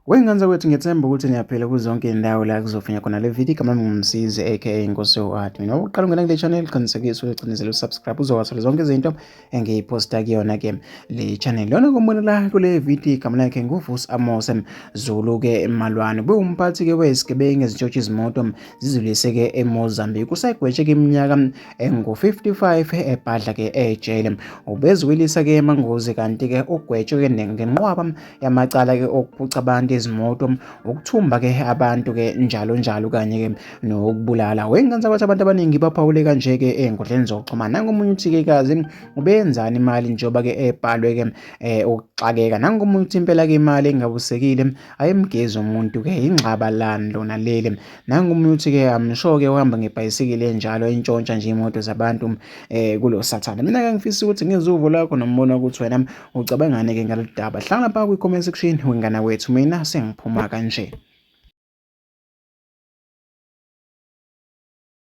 Wengenza kwethu ngiyethemba ukuthi niyaphila kuzonke iy'ndawo la kuzofinya khona le video. Igama lami ngumsizi aka Nkosi yo-Art. Mina okokuqala ungena kule channel qinisekisa ulicindezela usubscribe uzowathola zonke izinto engiy'phosta kuyona-ke le channel. Lona kombona la kule video igama lakhe nguVusi Amos Zulu-ke Malwane. Ube umphathi-ke wezigebengu ezitshotshwa izimoto zizulise-ke eMozambique. Usegwetshe-ke iminyaka engu-55 ebhadla-ke ejele. Ubeziwelisa-ke emangozi kanti-ke ugwetshwe-ke ngenqwaba yamacala-ke okuphuca abantu izimoto, ukuthumba-ke abantu-ke njalo kanye-ke nokubulala. Wengenza ukuthi abantu abaningi baphawule kanje-ke ey'nkundleni zokuxhumana. Nangomunye uthi-ke kazi ubeyenzani imali njengoba-ke ebhalwe-ke ukuxakeka. Nangomunye uthi impela-ke imali engabusekile ayemgezi umuntu-ke ingxaba lani lona leli. Nangomunye uthi-ke amsho-ke uhamba ngebhayisikili enjalo entshontsha nje iy'moto zabantu kulo sathane. Mina-ke ngifisa ukuthi ngizwe uvo lakho nombono ukuthi wena ucabangani-ke ngalolu daba. Hlala lapha kwi-comment section wengana wethu, mina sengiphuma kanje.